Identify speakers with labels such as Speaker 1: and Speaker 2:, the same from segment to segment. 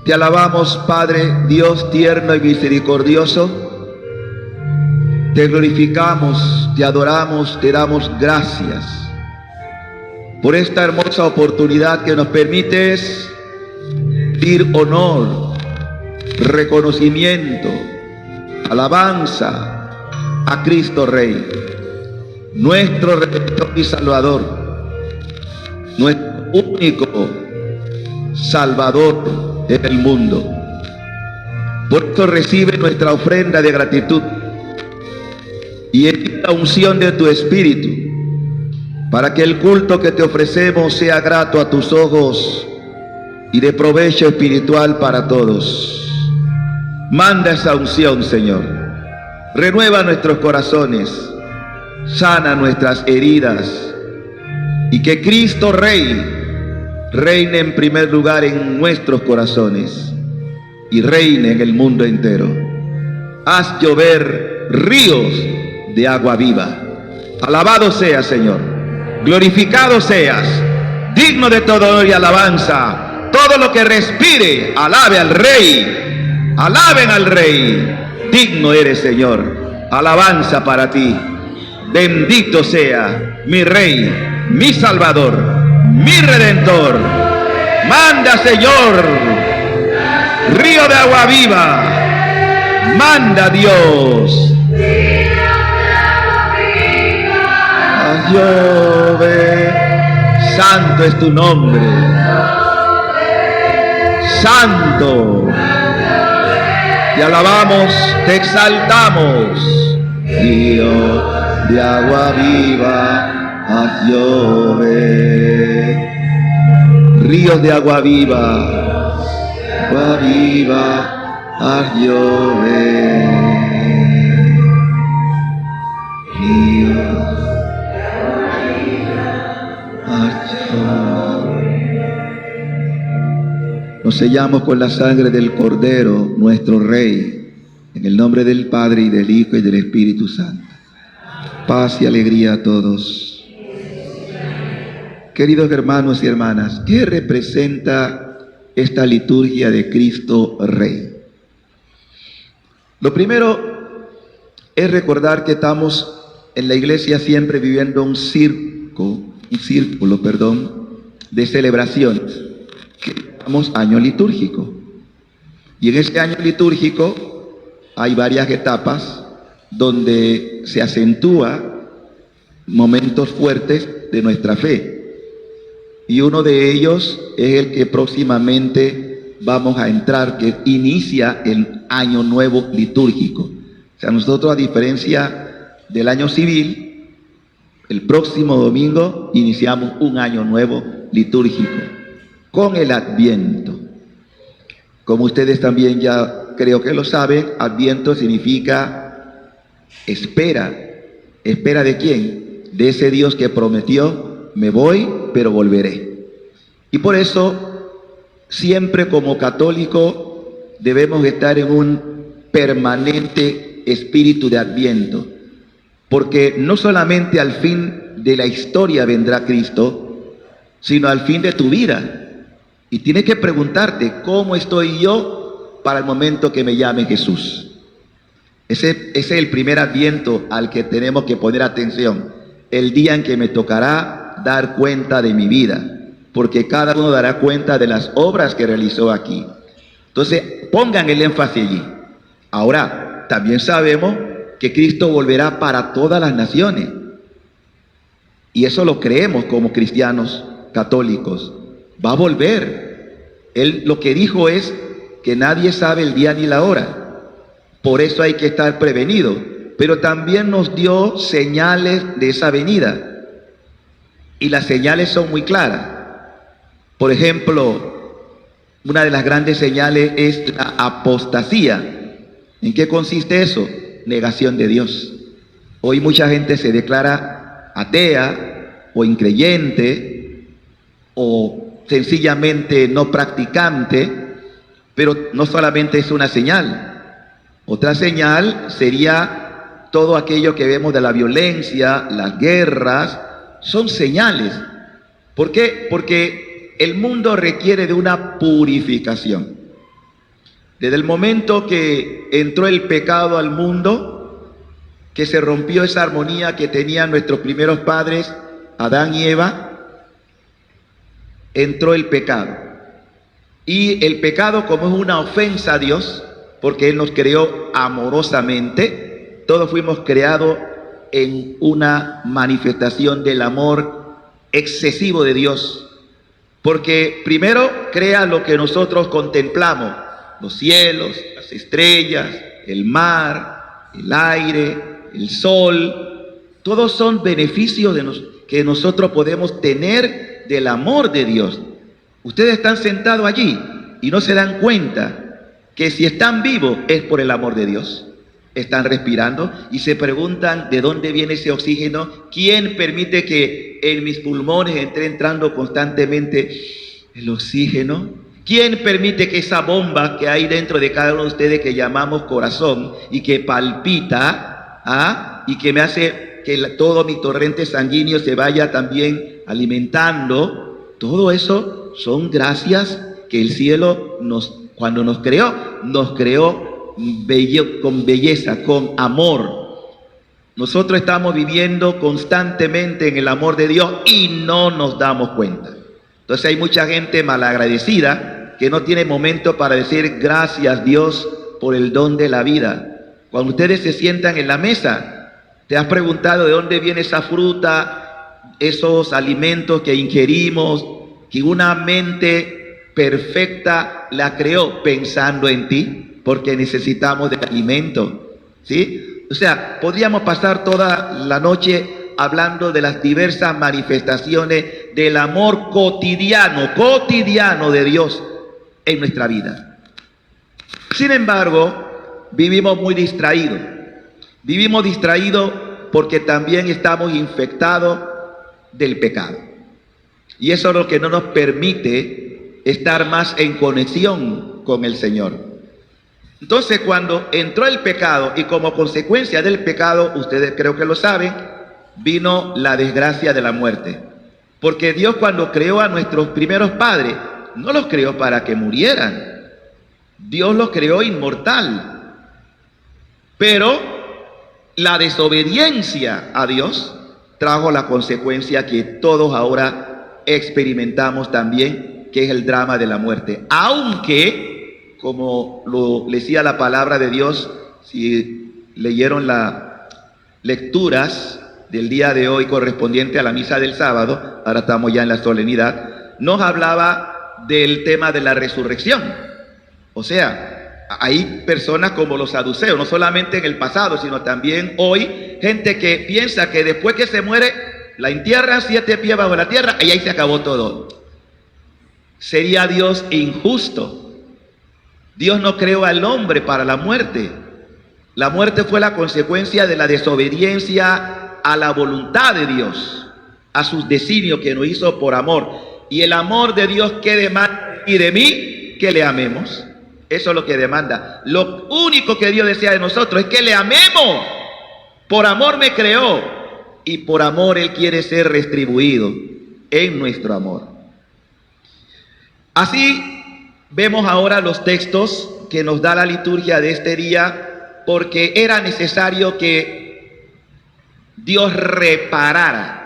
Speaker 1: Te alabamos, Padre, Dios tierno y misericordioso. Te glorificamos, te adoramos, te damos gracias por esta hermosa oportunidad que nos permites dir honor, reconocimiento, alabanza a Cristo Rey, nuestro Redentor y Salvador, nuestro único Salvador en el mundo. Por esto recibe nuestra ofrenda de gratitud y en la unción de tu Espíritu, para que el culto que te ofrecemos sea grato a tus ojos y de provecho espiritual para todos. Manda esa unción, Señor. Renueva nuestros corazones, sana nuestras heridas, y que Cristo Rey reine en primer lugar en nuestros corazones y reine en el mundo entero. Haz llover ríos de agua viva. Alabado seas, Señor, glorificado seas, digno de todo honor y alabanza. Todo lo que respire, alabe al Rey, alaben al Rey. Digno eres, Señor, alabanza para ti. Bendito sea mi Rey, mi Salvador, mi Redentor. Manda, Señor, río de agua viva. Manda, Dios. Llove, santo es tu nombre, santo, te alabamos, te exaltamos. Río de agua viva, haz llover. Ríos de agua viva, haz llover. Ríos. Nos sellamos con la sangre del Cordero, nuestro Rey, en el nombre del Padre, y del Hijo, y del Espíritu Santo. Paz y alegría a todos. Queridos hermanos y hermanas, ¿qué representa esta liturgia de Cristo Rey? Lo primero es recordar que estamos en la iglesia siempre viviendo un círculo de celebraciones, que llamamos año litúrgico. Y en este año litúrgico hay varias etapas donde se acentúa momentos fuertes de nuestra fe. Y uno de ellos es el que próximamente vamos a entrar, que inicia el año nuevo litúrgico. O sea, nosotros, a diferencia del año civil, el próximo domingo iniciamos un año nuevo litúrgico con el Adviento. Como ustedes también ya creo que lo saben, Adviento significa espera. ¿Espera de quién? De ese Dios que prometió: me voy, pero volveré. Y por eso, siempre como católico debemos estar en un permanente espíritu de Adviento. Porque no solamente al fin de la historia vendrá Cristo, sino al fin de tu vida. Y tienes que preguntarte, ¿cómo estoy yo para el momento que me llame Jesús? Ese es el primer Adviento al que tenemos que poner atención. El día en que me tocará dar cuenta de mi vida, porque cada uno dará cuenta de las obras que realizó aquí. Entonces, pongan el énfasis allí. Ahora, también sabemos que Cristo volverá para todas las naciones. Y eso lo creemos como cristianos católicos. Va a volver. Él lo que dijo es que nadie sabe el día ni la hora. Por eso hay que estar prevenido. Pero también nos dio señales de esa venida. Y las señales son muy claras. Por ejemplo, una de las grandes señales es la apostasía. ¿En qué consiste eso? Negación de Dios. Hoy mucha gente se declara atea o increyente o sencillamente no practicante, pero no solamente es una señal. Otra señal sería todo aquello que vemos de la violencia, las guerras, son señales. ¿Por qué? Porque el mundo requiere de una purificación. Desde el momento que entró el pecado al mundo, que se rompió esa armonía que tenían nuestros primeros padres, Adán y Eva, entró el pecado. Y el pecado, como es una ofensa a Dios, porque Él nos creó amorosamente, todos fuimos creados en una manifestación del amor excesivo de Dios. Porque primero crea lo que nosotros contemplamos, los cielos, las estrellas, el mar, el aire, el sol. Todos son beneficios que nosotros podemos tener del amor de Dios. Ustedes están sentados allí y no se dan cuenta que si están vivos es por el amor de Dios. Están respirando y se preguntan de dónde viene ese oxígeno. ¿Quién permite que en mis pulmones esté entrando constantemente el oxígeno? ¿Quién permite que esa bomba que hay dentro de cada uno de ustedes, que llamamos corazón y que palpita, y que me hace que todo mi torrente sanguíneo se vaya también alimentando? Todo eso son gracias que el cielo cuando nos creó con belleza, con amor. Nosotros estamos viviendo constantemente en el amor de Dios y no nos damos cuenta. Entonces hay mucha gente malagradecida que no tiene momento para decir gracias Dios por el don de la vida. Cuando ustedes se sientan en la mesa, ¿te has preguntado de dónde viene esa fruta, esos alimentos que ingerimos, que una mente perfecta la creó pensando en ti, porque necesitamos de alimento? ¿Sí? O sea, podríamos pasar toda la noche hablando de las diversas manifestaciones del amor cotidiano de Dios en nuestra vida. Sin embargo, vivimos muy distraídos. Vivimos distraídos porque también estamos infectados del pecado. Y eso es lo que no nos permite estar más en conexión con el Señor. Entonces, cuando entró el pecado y como consecuencia del pecado, ustedes creo que lo saben, vino la desgracia de la muerte. Porque Dios, cuando creó a nuestros primeros padres, no los creó para que murieran. Dios los creó inmortal. Pero la desobediencia a Dios trajo la consecuencia que todos ahora experimentamos también, que es el drama de la muerte. Aunque, como lo decía la palabra de Dios, si leyeron las lecturas del día de hoy correspondiente a la misa del sábado, ahora estamos ya en la solemnidad, nos hablaba del tema de la resurrección. O sea, hay personas como los saduceos, no solamente en el pasado, sino también hoy, gente que piensa que después que se muere, la entierran 7 pies bajo la tierra y ahí se acabó todo. Sería Dios injusto. Dios no creó al hombre para la muerte. La muerte fue la consecuencia de la desobediencia a la voluntad de Dios, a sus designios que nos hizo por amor. Y el amor de Dios, ¿qué demanda? Y de mí, que le amemos. Eso es lo que demanda. Lo único que Dios desea de nosotros es que le amemos. Por amor me creó y por amor Él quiere ser retribuido en nuestro amor. Así vemos ahora los textos que nos da la liturgia de este día, porque era necesario que Dios reparara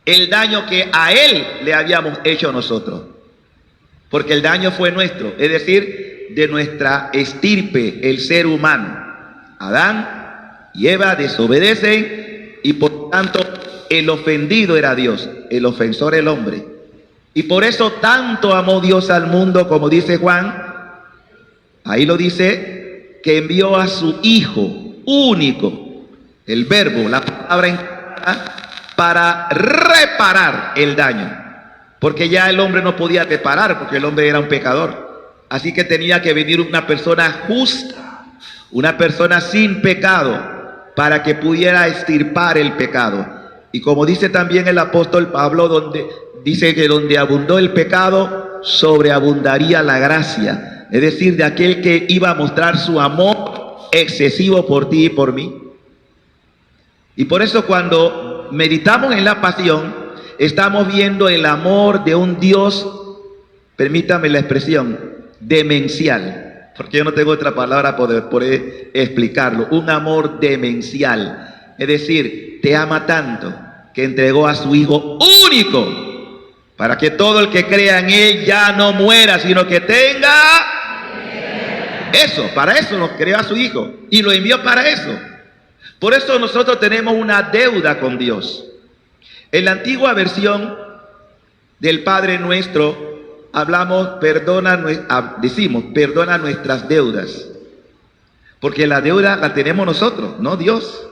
Speaker 1: el daño que a Él le habíamos hecho nosotros. Porque el daño fue nuestro, es decir, de nuestra estirpe, el ser humano. Adán y Eva desobedecen y por tanto el ofendido era Dios, el ofensor el hombre. Y por eso tanto amó Dios al mundo, como dice Juan, ahí lo dice, que envió a su Hijo único, el verbo, la palabra encarnada, para reparar el daño. Porque ya el hombre no podía reparar, porque el hombre era un pecador. Así que tenía que venir una persona justa, una persona sin pecado, para que pudiera extirpar el pecado. Y como dice también el apóstol Pablo, dice que donde abundó el pecado, sobreabundaría la gracia. Es decir, de aquel que iba a mostrar su amor excesivo por ti y por mí. Y por eso cuando meditamos en la pasión, estamos viendo el amor de un Dios, permítame la expresión, demencial. porque yo no tengo otra palabra para poder explicarlo. Un amor demencial. Es decir, te ama tanto que entregó a su Hijo único para que todo el que crea en Él ya no muera, sino que tenga eso. Para eso nos creó a su Hijo y lo envió para eso. Por eso nosotros tenemos una deuda con Dios. En la antigua versión del Padre Nuestro decimos, perdona nuestras deudas, porque la deuda la tenemos nosotros, no Dios.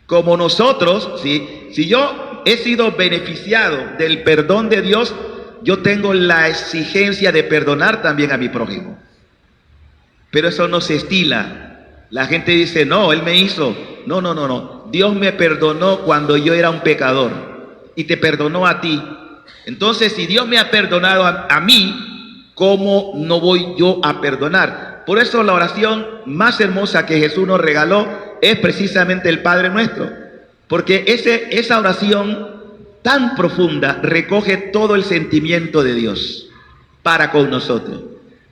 Speaker 1: Como nosotros, si yo he sido beneficiado del perdón de Dios, yo tengo la exigencia de perdonar también a mi prójimo. Pero eso no se estila. La gente dice, no, Él me hizo. No. Dios me perdonó cuando yo era un pecador y te perdonó a ti. Entonces, si Dios me ha perdonado a mí, ¿cómo no voy yo a perdonar? Por eso la oración más hermosa que Jesús nos regaló es precisamente el Padre Nuestro. Porque esa oración tan profunda recoge todo el sentimiento de Dios para con nosotros.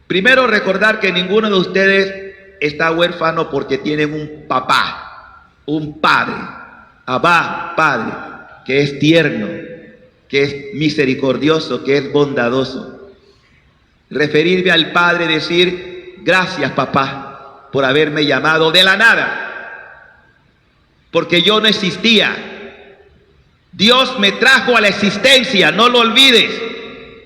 Speaker 1: Primero, recordar que ninguno de ustedes está huérfano porque tienen un papá, un padre, Abba, Padre, que es tierno, que es misericordioso, que es bondadoso. Referirme al Padre, decir, gracias papá por haberme llamado de la nada, porque yo no existía. Dios me trajo a la existencia, no lo olvides.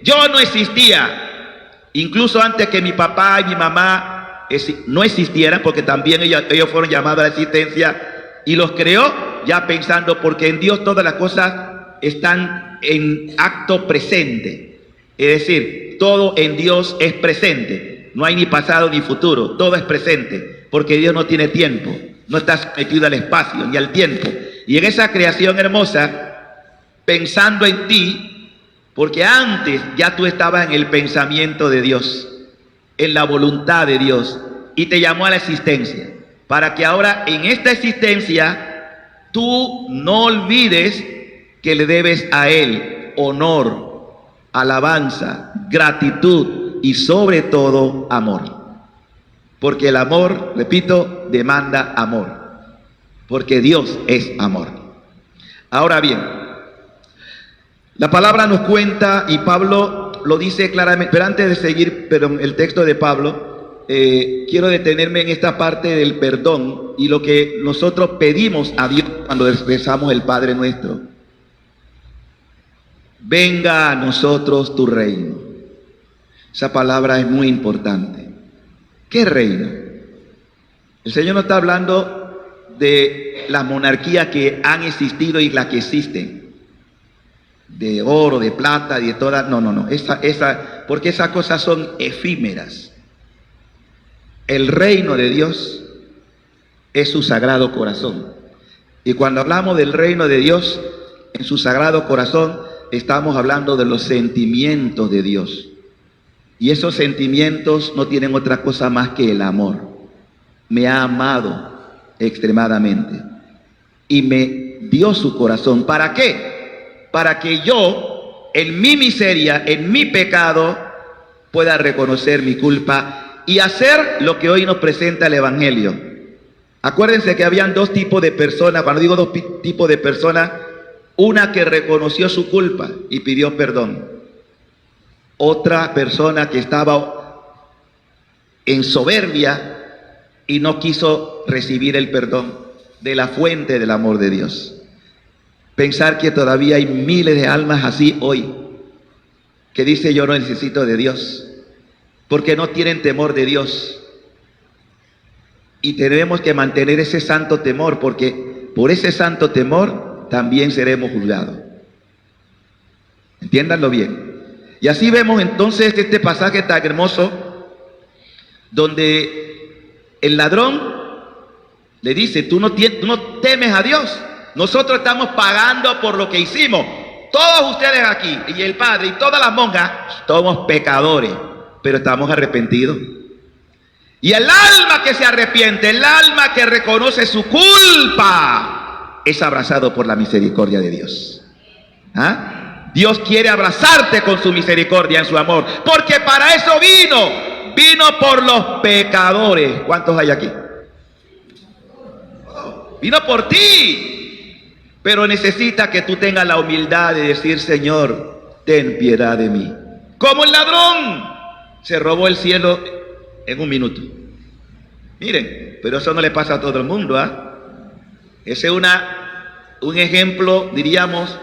Speaker 1: Yo no existía, incluso antes que mi papá y mi mamá no existieran, porque también ellos fueron llamados a la existencia, y los creó ya pensando, porque en Dios todas las cosas están en acto presente. Es decir, todo en Dios es presente. No hay ni pasado ni futuro, todo es presente, porque Dios no tiene tiempo, no está sometido al espacio ni al tiempo. Y en esa creación hermosa, pensando en ti, porque antes ya tú estabas en el pensamiento de Dios, en la voluntad de Dios, y te llamó a la existencia, para que ahora en esta existencia tú no olvides que le debes a Él honor, alabanza, gratitud y sobre todo amor. Porque el amor, repito, demanda amor. Porque Dios es amor. Ahora bien, la palabra nos cuenta, y Pablo lo dice claramente, pero antes de seguir el texto de Pablo, quiero detenerme en esta parte del perdón y lo que nosotros pedimos a Dios cuando expresamos el Padre Nuestro. Venga a nosotros tu reino. Esa palabra es muy importante. ¿Qué reino? El Señor no está hablando de las monarquías que han existido y las que existen, de oro, de plata y de todas. No. Porque esas cosas son efímeras. El reino de Dios es su sagrado corazón. Y cuando hablamos del reino de Dios en su sagrado corazón, estamos hablando de los sentimientos de Dios. Y esos sentimientos no tienen otra cosa más que el amor. Me ha amado extremadamente y me dio su corazón. ¿Para qué? Para que yo, en mi miseria, en mi pecado, pueda reconocer mi culpa y hacer lo que hoy nos presenta el Evangelio. Acuérdense que habían dos tipos de personas. Cuando digo dos tipos de personas, una que reconoció su culpa y pidió perdón. Otra persona que estaba en soberbia y no quiso recibir el perdón de la fuente del amor de Dios. Pensar que todavía hay miles de almas así hoy, que dice yo no necesito de Dios, porque no tienen temor de Dios. Y tenemos que mantener ese santo temor, porque por ese santo temor también seremos juzgados. Entiéndanlo bien. Y así vemos entonces este pasaje tan hermoso, donde el ladrón le dice, tú no temes a Dios. Nosotros estamos pagando por lo que hicimos. Todos ustedes aquí, y el Padre, y todas las monjas, somos pecadores, pero estamos arrepentidos. Y el alma que se arrepiente, el alma que reconoce su culpa, es abrazado por la misericordia de Dios. ¿Ah? Dios quiere abrazarte con su misericordia en su amor, porque para eso vino. vino por los pecadores. ¿Cuántos hay aquí? Vino por ti, pero necesita que tú tengas la humildad de decir: Señor, ten piedad de mí. Como el ladrón se robó el cielo en un minuto. Miren, pero eso no le pasa a todo el mundo, ¿ah? Ese es un ejemplo, diríamos,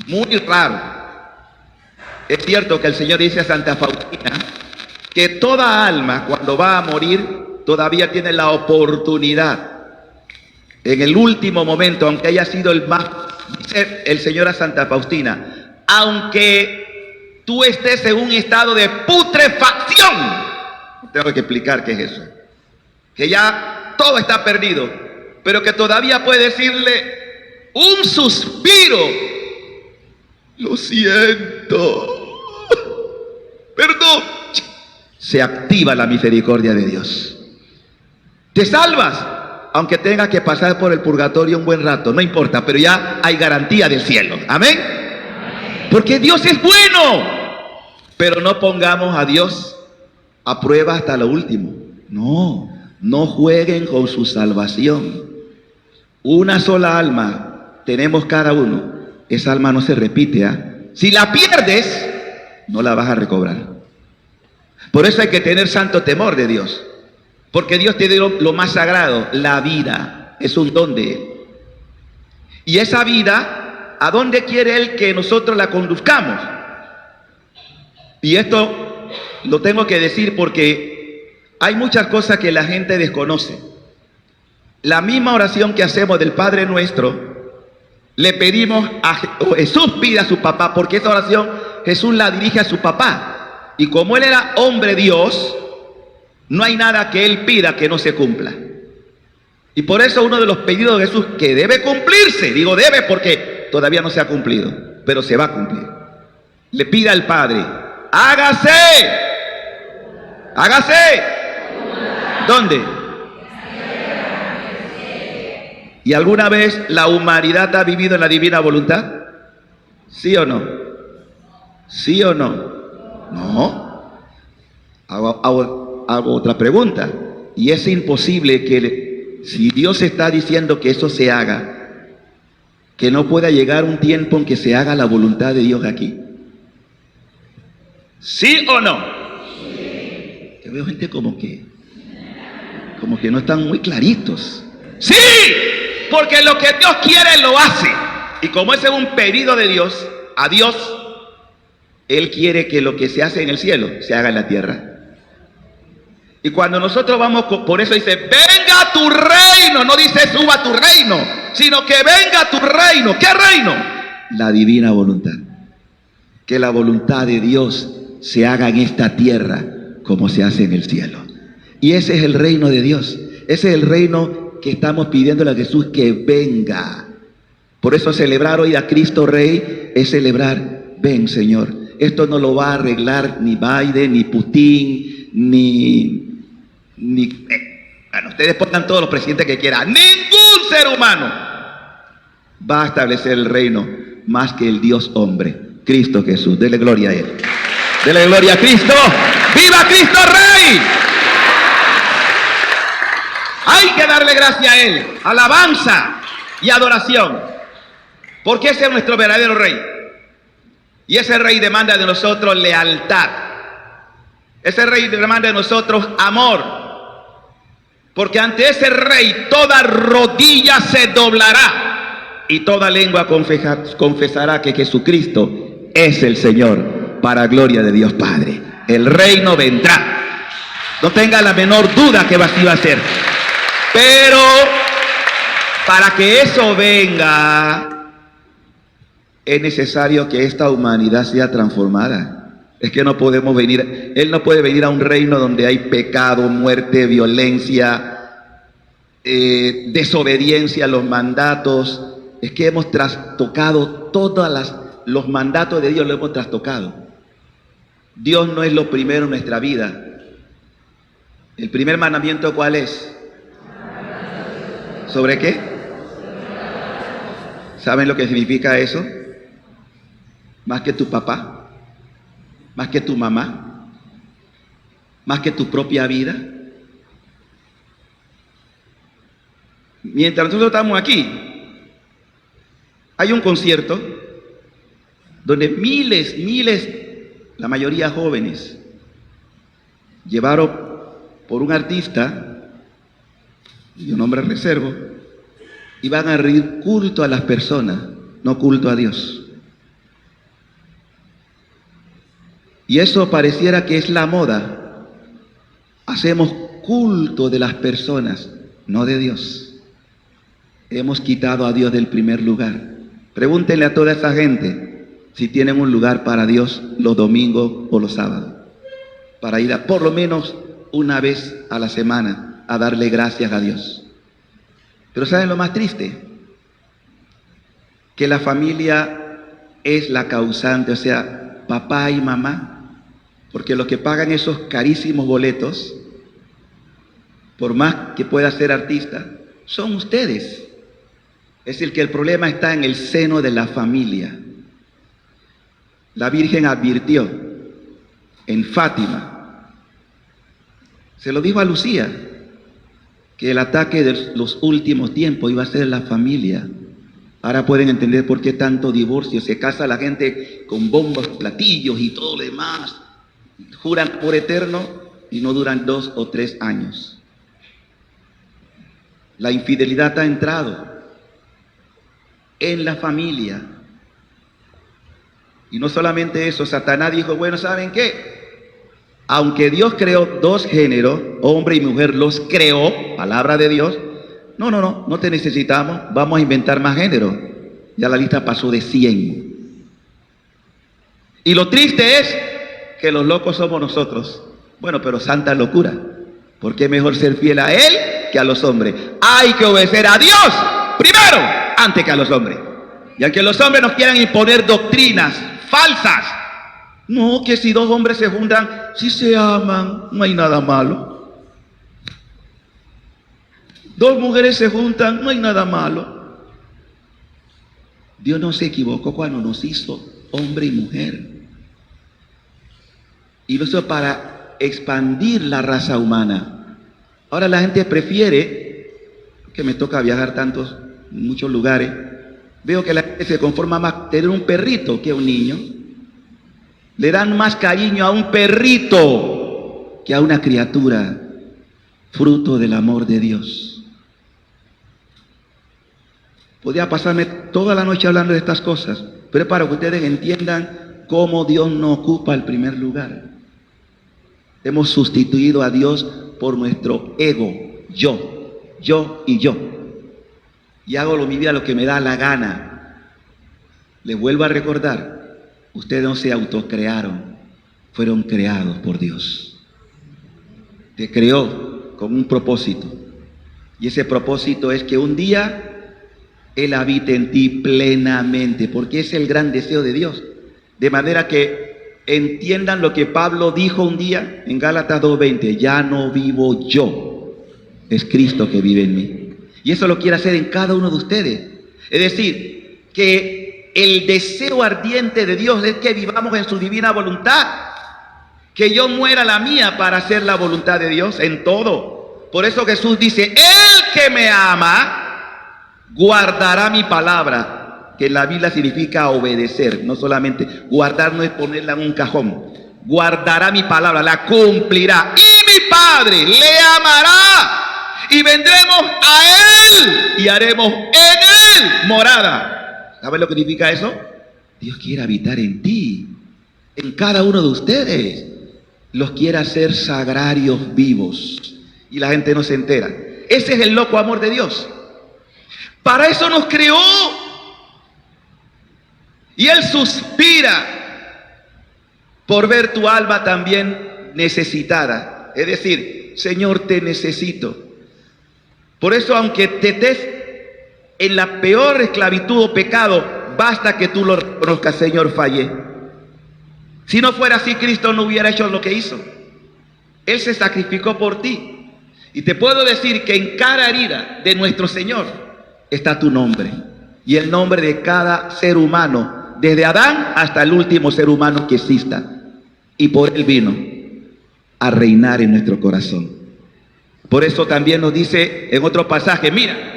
Speaker 1: muy raro. Es cierto que el Señor dice a Santa Faustina que toda alma, cuando va a morir, todavía tiene la oportunidad, en el último momento, aunque haya sido el más, dice el Señor a Santa Faustina, aunque tú estés en un estado de putrefacción, tengo que explicar qué es eso, que ya todo está perdido, pero que todavía puede decirle un suspiro: lo siento, perdón. Se activa la misericordia de Dios. Te salvas, aunque tengas que pasar por el purgatorio un buen rato, no importa, pero ya hay garantía del cielo. Amén. Porque Dios es bueno. Pero no pongamos a Dios a prueba hasta lo último. No jueguen con su salvación. Una sola alma tenemos cada uno. Esa alma no se repite, ¿eh? Si la pierdes, no la vas a recobrar. Por eso hay que tener santo temor de Dios. Porque Dios te dio lo más sagrado, la vida. Es un don de Él. Y esa vida, ¿a dónde quiere Él que nosotros la conduzcamos? Y esto lo tengo que decir porque hay muchas cosas que la gente desconoce. La misma oración que hacemos del Padre Nuestro, le pedimos a Jesús, pide a su papá, porque esa oración Jesús la dirige a su papá. Y como Él era hombre Dios, no hay nada que Él pida que no se cumpla. Y por eso uno de los pedidos de Jesús que debe cumplirse, digo debe porque todavía no se ha cumplido, pero se va a cumplir. Le pide al Padre: hágase. ¿Dónde? ¿Y alguna vez la humanidad ha vivido en la divina voluntad? ¿Sí o no? ¿Sí o no? No. Hago otra pregunta. Y es imposible que, si Dios está diciendo que eso se haga, que no pueda llegar un tiempo en que se haga la voluntad de Dios aquí. ¿Sí o no? Sí. Yo veo gente como que no están muy claritos. ¡Sí! Porque lo que Dios quiere lo hace. Y como ese es un pedido de Dios a Dios, Él quiere que lo que se hace en el cielo se haga en la tierra. Y cuando nosotros vamos, por eso dice: venga tu reino. No dice suba tu reino, sino que venga tu reino. ¿Qué reino? La divina voluntad. Que la voluntad de Dios se haga en esta tierra como se hace en el cielo. Y ese es el reino de Dios. Ese es el reino que estamos pidiéndole a Jesús que venga. Por eso celebrar hoy a Cristo Rey es celebrar: ven, Señor. Esto no lo va a arreglar ni Biden, ni Putin, bueno, ustedes pongan todos los presidentes que quieran. Ningún ser humano va a establecer el reino más que el Dios hombre, Cristo Jesús. Dele gloria a Él. Dele gloria a Cristo. ¡Viva Cristo Rey! Hay que darle gracia a Él, alabanza y adoración, porque ese es nuestro verdadero Rey. Y ese Rey demanda de nosotros lealtad. Ese Rey demanda de nosotros amor. Porque ante ese Rey toda rodilla se doblará y toda lengua confesará que Jesucristo es el Señor, para gloria de Dios Padre. El reino vendrá. No tenga la menor duda que así va a ser. Pero para que eso venga, es necesario que esta humanidad sea transformada. Es que no podemos venir, Él no puede venir a un reino donde hay pecado, muerte, violencia, desobediencia a los mandatos. Es que hemos trastocado todos los mandatos de Dios, lo hemos trastocado. Dios no es lo primero en nuestra vida. El primer mandamiento, ¿cuál es? ¿Sobre qué? ¿Saben lo que significa eso? Más que tu papá, más que tu mamá, más que tu propia vida. Mientras nosotros estamos aquí, hay un concierto donde miles, la mayoría jóvenes, llevaron por un artista, y un nombre reservo, y van a rendir culto a las personas, no culto a Dios. Y eso pareciera que es la moda. Hacemos culto de las personas, no de Dios. Hemos quitado a Dios del primer lugar. Pregúntenle a toda esa gente si tienen un lugar para Dios los domingos o los sábados, para ir a por lo menos una vez a la semana a darle gracias a Dios. Pero ¿saben lo más triste? Que la familia es la causante, o sea, papá y mamá, porque los que pagan esos carísimos boletos, por más que pueda ser artista, son ustedes. Es decir, que el problema está en el seno de la familia. La Virgen advirtió en Fátima, se lo dijo a Lucía, que el ataque de los últimos tiempos iba a ser la familia. Ahora pueden entender por qué tanto divorcio. Se casa la gente con bombas, platillos y todo lo demás. Juran por eterno y no duran 2 o 3 años. La infidelidad ha entrado en la familia. Y no solamente eso, Satanás dijo, bueno, ¿saben qué? Aunque Dios creó 2 géneros, hombre y mujer, los creó, palabra de Dios, no te necesitamos, vamos a inventar más géneros. Ya la lista pasó de 100. Y lo triste es que los locos somos nosotros. Bueno, pero santa locura, porque es mejor ser fiel a Él que a los hombres. Hay que obedecer a Dios primero, antes que a los hombres. Y aunque los hombres nos quieran imponer doctrinas falsas, no, que si 2 hombres se juntan, si se aman, no hay nada malo. 2 mujeres se juntan, no hay nada malo. Dios no se equivocó cuando nos hizo hombre y mujer. Y lo hizo para expandir la raza humana. Ahora la gente prefiere, que me toca viajar en muchos lugares, veo que la gente se conforma más tener un perrito que a un niño. Le dan más cariño a un perrito que a una criatura, fruto del amor de Dios. Podría pasarme toda la noche hablando de estas cosas, pero para que ustedes entiendan cómo Dios no ocupa el primer lugar. Hemos sustituido a Dios por nuestro ego, yo y yo. Y hago mi vida lo que me da la gana. Les vuelvo a recordar, ustedes no se autocrearon, fueron creados por Dios. Te creó con un propósito. Y ese propósito es que un día Él habite en ti plenamente, porque es el gran deseo de Dios. De manera que entiendan lo que Pablo dijo un día en Gálatas 2:20, ya no vivo yo, es Cristo que vive en mí. Y eso lo quiere hacer en cada uno de ustedes. Es decir, que el deseo ardiente de Dios es que vivamos en su divina voluntad, que yo muera la mía para hacer la voluntad de Dios en todo. Por eso Jesús dice, el que me ama guardará mi palabra, que en la Biblia significa obedecer, no solamente guardar, no es ponerla en un cajón. Guardará mi palabra, la cumplirá, y mi Padre le amará, y vendremos a Él y haremos en Él morada. ¿Sabes lo que significa eso? Dios quiere habitar en ti, en cada uno de ustedes. Los quiere hacer sagrarios vivos y la gente no se entera. Ese es el loco amor de Dios. Para eso nos creó. Y Él suspira por ver tu alma también necesitada. Es decir, Señor, te necesito. Por eso, aunque te estés en la peor esclavitud o pecado, basta que tú lo reconozcas, Señor, fallé. Si no fuera así, Cristo no hubiera hecho lo que hizo. Él se sacrificó por ti. Y te puedo decir que en cada herida de nuestro Señor está tu nombre. Y el nombre de cada ser humano, desde Adán hasta el último ser humano que exista. Y por Él vino a reinar en nuestro corazón. Por eso también nos dice en otro pasaje, mira,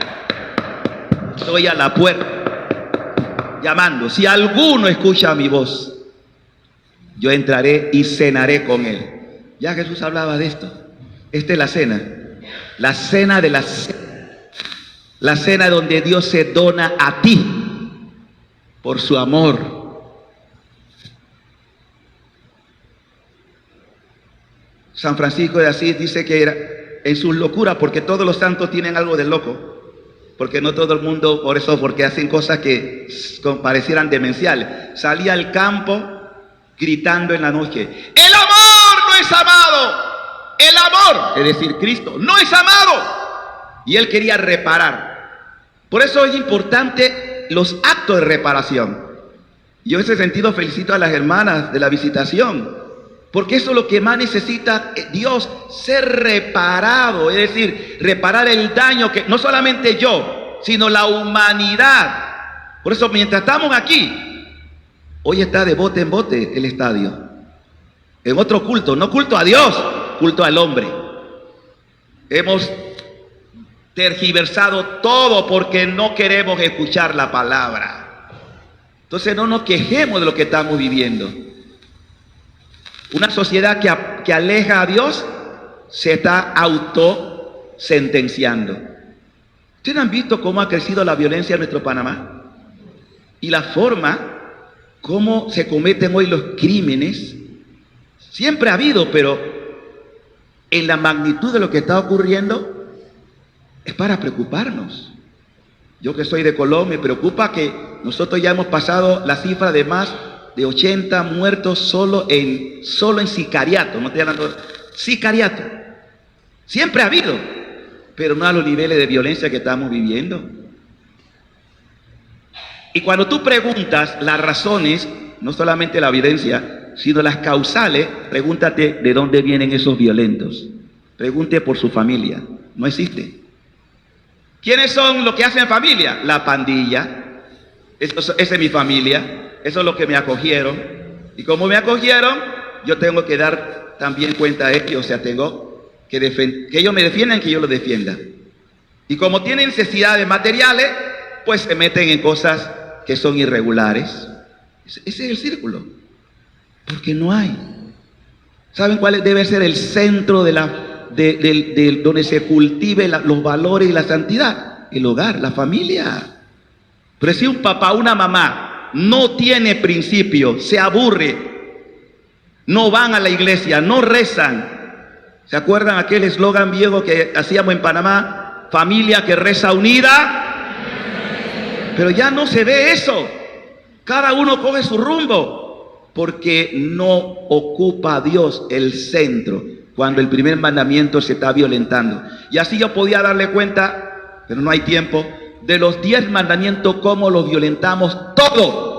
Speaker 1: estoy a la puerta llamando. Si alguno escucha mi voz, yo entraré y cenaré con él. Ya Jesús hablaba de esto. Esta es la cena. La cena de la cena. La cena donde Dios se dona a ti por su amor. San Francisco de Asís dice que era en sus locuras, porque todos los santos tienen algo de loco, porque no todo el mundo, por eso, porque hacen cosas que parecieran demenciales. Salía al campo gritando en la noche, el amor no es amado, el amor, es decir, Cristo, no es amado. Y él quería reparar. Por eso es importante los actos de reparación. Yo en ese sentido felicito a las hermanas de la visitación, porque eso es lo que más necesita Dios, ser reparado, es decir, reparar el daño que no solamente yo, sino la humanidad. Por eso mientras estamos aquí, hoy está de bote en bote el estadio. En otro culto, no culto a Dios, culto al hombre. Hemos tergiversado todo porque no queremos escuchar la palabra. Entonces no nos quejemos de lo que estamos viviendo. Una sociedad que aleja a Dios se está autosentenciando. ¿Ustedes han visto cómo ha crecido la violencia en nuestro Panamá? Y la forma como se cometen hoy los crímenes. Siempre ha habido, pero en la magnitud de lo que está ocurriendo es para preocuparnos. Yo que soy de Colombia, me preocupa que nosotros ya hemos pasado la cifra de más de 80 muertos solo en sicariato. No estoy hablando de sicariato. Siempre ha habido, pero no a los niveles de violencia que estamos viviendo. Y cuando tú preguntas las razones, no solamente la violencia, sino las causales, pregúntate de dónde vienen esos violentos. Pregunte por su familia. No existe. ¿Quiénes son los que hacen familia? La pandilla. Esa es mi familia. Eso es lo que me acogieron. Y como me acogieron, yo tengo que dar también cuenta de ellos. O sea, tengo que ellos me defiendan, que yo los defienda. Y como tienen necesidades materiales, pues se meten en cosas que son irregulares. Ese es el círculo. Porque no hay. ¿Saben cuál debe ser el centro de donde se cultive los valores y la santidad? El hogar, la familia. Pero si un papá, una mamá no tiene principio, se aburre, no van a la iglesia, no rezan. ¿Se acuerdan aquel eslogan viejo que hacíamos en Panamá? Familia que reza unida. Pero ya no se ve eso. Cada uno coge su rumbo, porque no ocupa a Dios el centro, cuando el primer mandamiento se está violentando. Y así yo podía darle cuenta, pero no hay tiempo, de los 10 mandamientos, cómo los violentamos todos.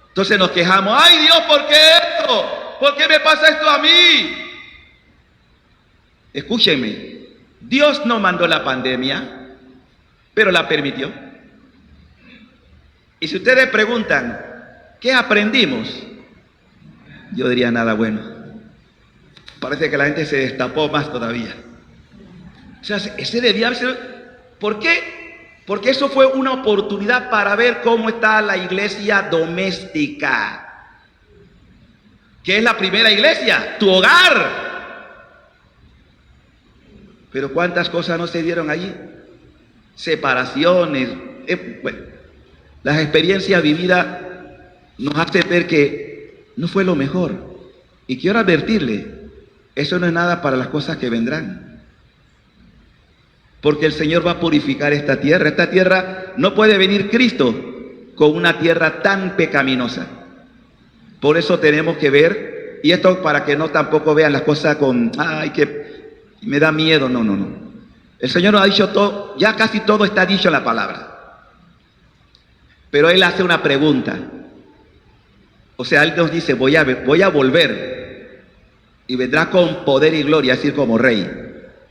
Speaker 1: Entonces nos quejamos, ay Dios, ¿por qué esto? ¿Por qué me pasa esto a mí? Escúchenme, Dios no mandó la pandemia, pero la permitió. Y si ustedes preguntan, ¿qué aprendimos? Yo diría nada bueno. Parece que la gente se destapó más todavía. O sea, ese debía ser. ¿Por qué? Porque eso fue una oportunidad para ver cómo está la iglesia doméstica. ¿Qué es la primera iglesia? Tu hogar. Pero ¿cuántas cosas no se dieron allí? Separaciones. Bueno, las experiencias vividas nos hacen ver que no fue lo mejor. Y quiero advertirle, eso no es nada para las cosas que vendrán. Porque el Señor va a purificar esta tierra. Esta tierra no puede venir Cristo con una tierra tan pecaminosa. Por eso tenemos que ver, y esto para que no tampoco vean las cosas con, ay, que me da miedo. No. El Señor nos ha dicho todo, ya casi todo está dicho en la palabra. Pero Él hace una pregunta. O sea, Él nos dice, voy a volver. Y vendrá con poder y gloria, es decir, como rey.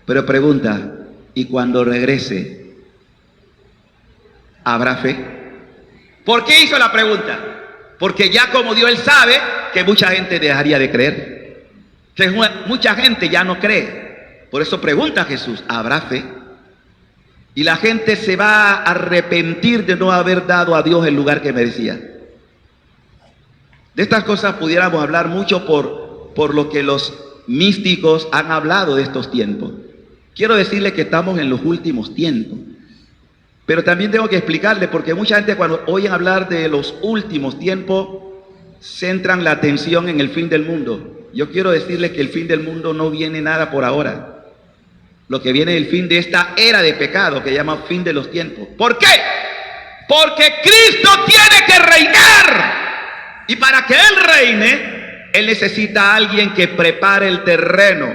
Speaker 1: Pero pregunta, ¿y cuando regrese, habrá fe? ¿Por qué hizo la pregunta? Porque ya como Dios, Él sabe que mucha gente dejaría de creer. Que mucha gente ya no cree. Por eso pregunta Jesús, ¿habrá fe? Y la gente se va a arrepentir de no haber dado a Dios el lugar que merecía. De estas cosas pudiéramos hablar mucho por lo que los místicos han hablado de estos tiempos. Quiero decirle que estamos en los últimos tiempos. Pero también tengo que explicarle, porque mucha gente cuando oyen hablar de los últimos tiempos, centran la atención en el fin del mundo. Yo quiero decirles que el fin del mundo no viene nada por ahora. Lo que viene es el fin de esta era de pecado que llama fin de los tiempos. ¿Por qué? Porque Cristo tiene que reinar. Y para que Él reine, Él necesita a alguien que prepare el terreno,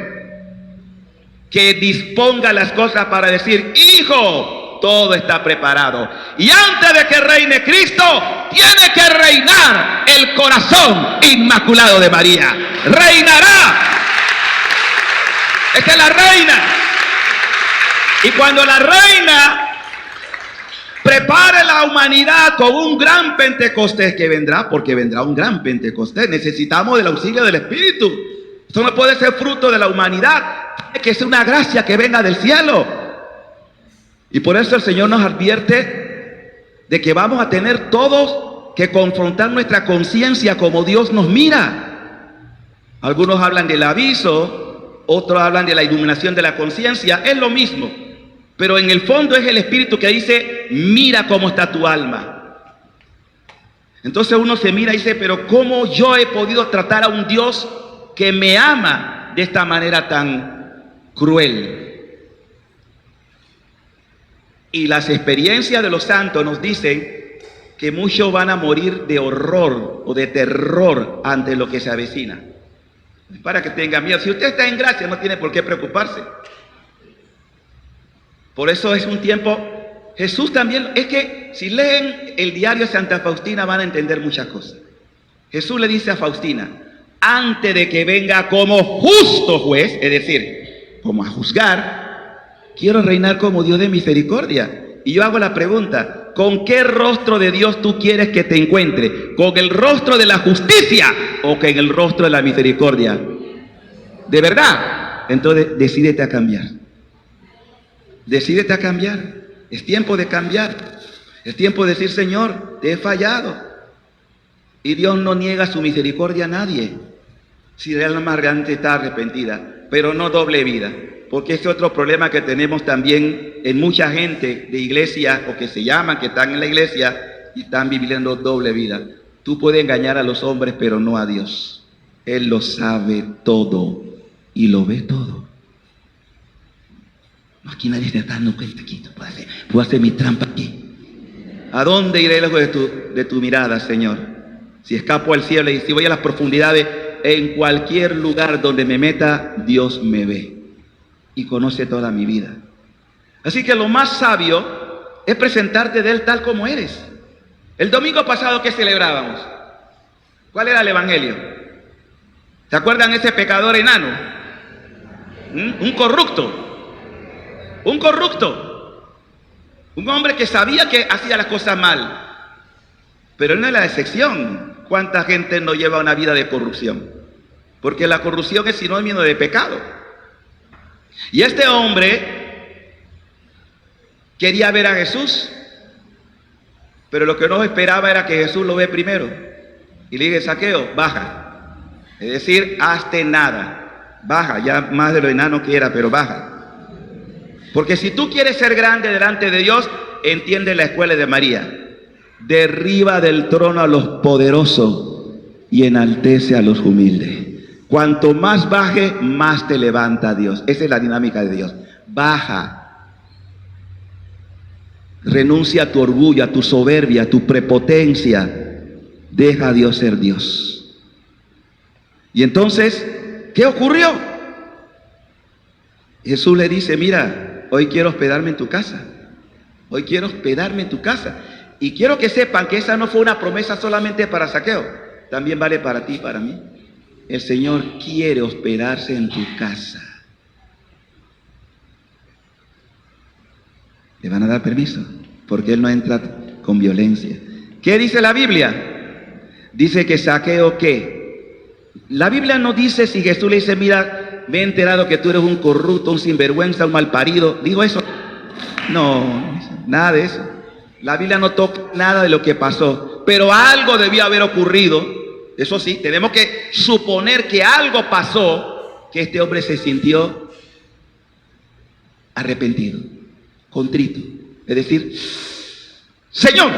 Speaker 1: que disponga las cosas para decir, hijo, todo está preparado. Y antes de que reine Cristo, tiene que reinar el corazón inmaculado de María. Reinará. Esta es la reina. Y cuando la reina prepare la humanidad con un gran Pentecostés que vendrá, porque vendrá un gran Pentecostés, necesitamos del auxilio del Espíritu. Esto no puede ser fruto de la humanidad, tiene que ser una gracia que venga del cielo. Y por eso el Señor nos advierte de que vamos a tener todos que confrontar nuestra conciencia como Dios nos mira. Algunos hablan del aviso, otros hablan de la iluminación de la conciencia, es lo mismo. Pero en el fondo es el Espíritu que dice, mira cómo está tu alma. Entonces uno se mira y dice, pero ¿cómo yo he podido tratar a un Dios que me ama de esta manera tan cruel? Y las experiencias de los santos nos dicen que muchos van a morir de horror o de terror ante lo que se avecina. Para que tenga miedo. Si usted está en gracia, no tiene por qué preocuparse. Por eso es un tiempo. Jesús también, es que si leen el diario de Santa Faustina van a entender muchas cosas. Jesús le dice a Faustina, antes de que venga como justo juez, es decir, como a juzgar, quiero reinar como Dios de misericordia. Y yo hago la pregunta, ¿con qué rostro de Dios tú quieres que te encuentre? ¿Con el rostro de la justicia o con el rostro de la misericordia? ¿De verdad? Entonces decídete a cambiar. Decídete a cambiar. Es tiempo de cambiar. Es tiempo de decir, Señor, te he fallado. Y Dios no niega su misericordia a nadie. Si el alma realmente está arrepentida, pero no doble vida. Porque es otro problema que tenemos también en mucha gente de iglesia, o que se llaman, que están en la iglesia y están viviendo doble vida. Tú puedes engañar a los hombres, pero no a Dios. Él lo sabe todo y lo ve todo. No, aquí nadie se está dando cuenta, aquí puedo hacer mi trampa aquí. ¿A dónde iré lejos de tu mirada, Señor? Si escapo al cielo y si voy a las profundidades, en cualquier lugar donde me meta, Dios me ve y conoce toda mi vida. Así que lo más sabio es presentarte de Él tal como eres. El domingo pasado, ¿qué celebrábamos? ¿Cuál era el evangelio? ¿Se acuerdan ese pecador enano? Un corrupto. Un corrupto. Un hombre que sabía que hacía las cosas mal. Pero él no es la excepción. ¿Cuánta gente no lleva una vida de corrupción? Porque la corrupción es sinónimo de pecado. Y este hombre quería ver a Jesús, pero lo que no esperaba era que Jesús lo ve primero. Y le dije, Zaqueo, baja. Es decir, hazte nada. Baja, ya más de lo enano que era, pero baja. Porque si tú quieres ser grande delante de Dios, entiende la escuela de María. Derriba del trono a los poderosos y enaltece a los humildes. Cuanto más baje, más te levanta Dios. Esa es la dinámica de Dios. Baja. Renuncia a tu orgullo, a tu soberbia, a tu prepotencia. Deja a Dios ser Dios. Y entonces, ¿qué ocurrió? Jesús le dice, mira, hoy quiero hospedarme en tu casa. Hoy quiero hospedarme en tu casa. Y quiero que sepan que esa no fue una promesa solamente para Zaqueo. También vale para ti y para mí. El Señor quiere hospedarse en tu casa. ¿Le van a dar permiso? Porque Él no entra con violencia. ¿Qué dice la Biblia? Dice que Zaqueo, ¿qué? La Biblia no dice si Jesús le dice, mira, me he enterado que tú eres un corrupto, un sinvergüenza, un malparido. ¿Dijo eso? No, nada de eso. La Biblia no toca nada de lo que pasó, pero algo debió haber ocurrido. Eso sí, tenemos que suponer que algo pasó, que este hombre se sintió arrepentido, contrito. Es decir, Señor,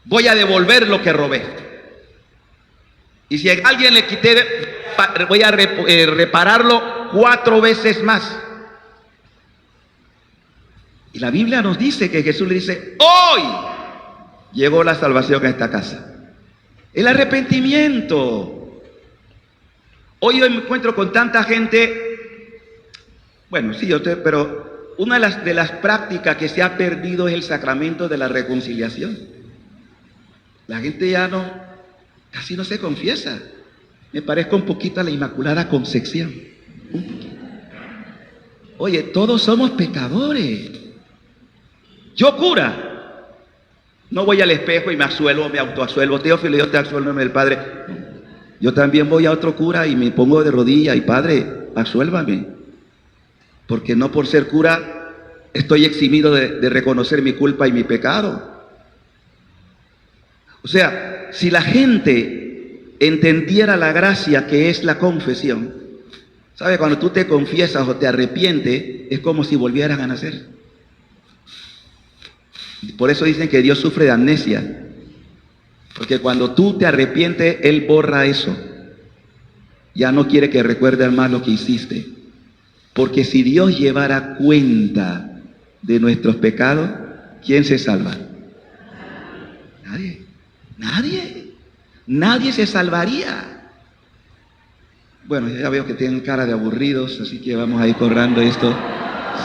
Speaker 1: voy a devolver lo que robé. Y si a alguien le quité, voy a repararlo 4 veces más. Y la Biblia nos dice que Jesús le dice, hoy llegó la salvación a esta casa. El arrepentimiento. Hoy yo me encuentro con tanta gente, bueno, sí, pero una de las prácticas que se ha perdido es el sacramento de la reconciliación. La gente ya casi no se confiesa. Me parezco un poquito a la Inmaculada Concepción. Oye, todos somos pecadores. Yo cura, no voy al espejo y me absuelvo, me autoabsuelvo. Teófilo, yo te absuelvo en nombre del Padre. Yo también voy a otro cura y me pongo de rodillas y Padre, absuélvame. Porque no por ser cura estoy eximido de reconocer mi culpa y mi pecado. O sea, si la gente entendiera la gracia que es la confesión, ¿sabe? Cuando tú te confiesas o te arrepientes, es como si volvieras a nacer. Por eso dicen que Dios sufre de amnesia, porque cuando tú te arrepientes, Él borra eso. Ya no quiere que recuerdes más lo que hiciste. Porque si Dios llevara cuenta de nuestros pecados, ¿quién se salva? Nadie. Nadie. Nadie se salvaría. Bueno, ya veo que tienen cara de aburridos, así que vamos a ir corrando esto.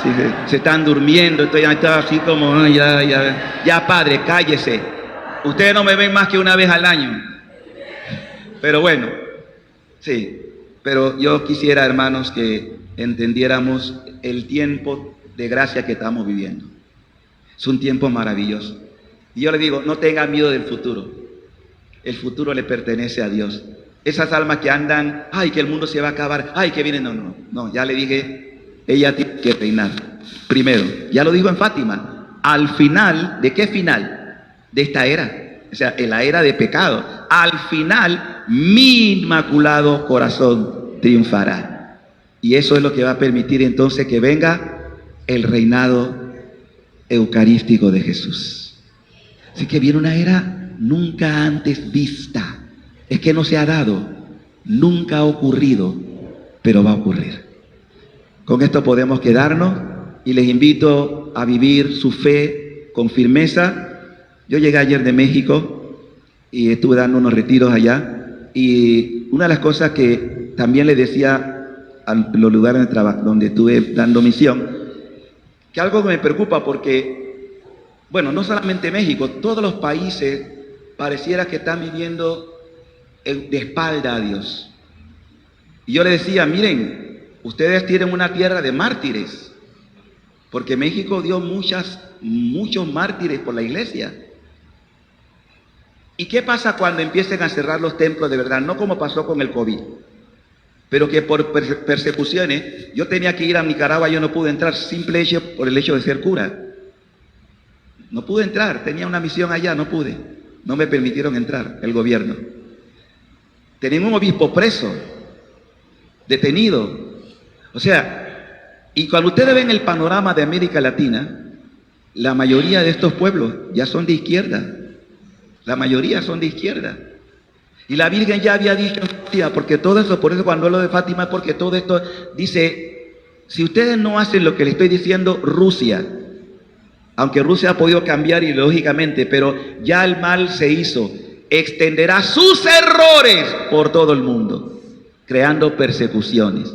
Speaker 1: Sí, se están durmiendo, estoy así como, ya Padre, cállese. Ustedes no me ven más que una vez al año. Pero bueno, sí, pero yo quisiera, hermanos, que entendiéramos el tiempo de gracia que estamos viviendo. Es un tiempo maravilloso. Y yo le digo, no tengan miedo del futuro. El futuro le pertenece a Dios. Esas almas que andan, ay, que el mundo se va a acabar, ay, que vienen, no, ya le dije, ella tiene que reinar. Primero, ya lo dijo en Fátima, al final, ¿de qué final? De esta era, o sea, en la era de pecado. Al final, mi inmaculado corazón triunfará. Y eso es lo que va a permitir entonces que venga el reinado eucarístico de Jesús. Así que viene una era nunca antes vista. Es que no se ha dado, nunca ha ocurrido, pero va a ocurrir. Con esto podemos quedarnos y les invito a vivir su fe con firmeza. Yo llegué ayer de México y estuve dando unos retiros allá, y una de las cosas que también les decía a los lugares de trabajo donde estuve dando misión, que algo que me preocupa porque, bueno, no solamente México, todos los países pareciera que están viviendo de espalda a Dios. Y yo le decía, miren, ustedes tienen una tierra de mártires, porque México dio muchos mártires por la iglesia. ¿Y qué pasa cuando empiecen a cerrar los templos de verdad? No como pasó con el COVID, pero que por persecuciones, yo tenía que ir a Nicaragua, yo no pude entrar, por el hecho de ser cura. No pude entrar, tenía una misión allá, no pude. No me permitieron entrar, el gobierno. Tenía un obispo preso, detenido. O sea, y cuando ustedes ven el panorama de América Latina, la mayoría de estos pueblos ya son de izquierda. La mayoría son de izquierda. Y la Virgen ya había dicho, porque todo eso, por eso cuando hablo de Fátima, porque todo esto dice, si ustedes no hacen lo que le estoy diciendo, Rusia, aunque Rusia ha podido cambiar ideológicamente, pero ya el mal se hizo, extenderá sus errores por todo el mundo, creando persecuciones.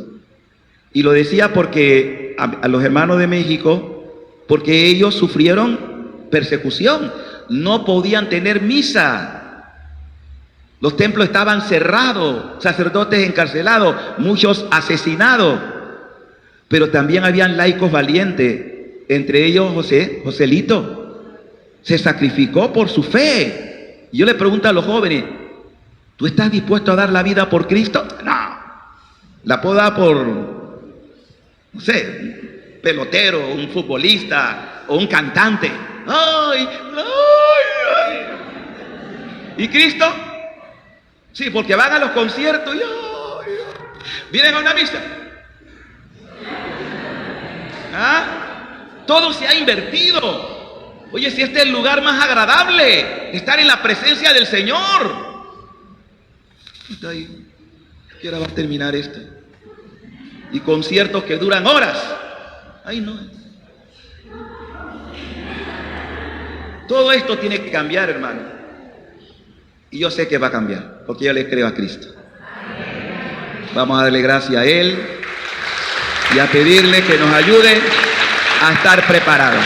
Speaker 1: Y lo decía porque a los hermanos de México, porque ellos sufrieron persecución, no podían tener misa, los templos estaban cerrados, sacerdotes encarcelados, muchos asesinados, pero también habían laicos valientes, entre ellos Joselito, se sacrificó por su fe. Y yo le pregunto a los jóvenes, ¿Tú estás dispuesto a dar la vida por Cristo? No. La puedo dar por, no sé, un pelotero, un futbolista o un cantante. ¡Ay! ¡Ay! ¡Ay! ¿Y Cristo? Sí, porque van a los conciertos y ¡ay! Vienen a una misa. ¿Ah? Todo se ha invertido. Oye, si este es el lugar más agradable, estar en la presencia del Señor. Está ahí. ¿Qué hora va a terminar esto? Y conciertos que duran horas. Ay, no. Todo esto tiene que cambiar, hermano. Y yo sé que va a cambiar, porque yo le creo a Cristo. Vamos a darle gracias a Él y a pedirle que nos ayude a estar preparados.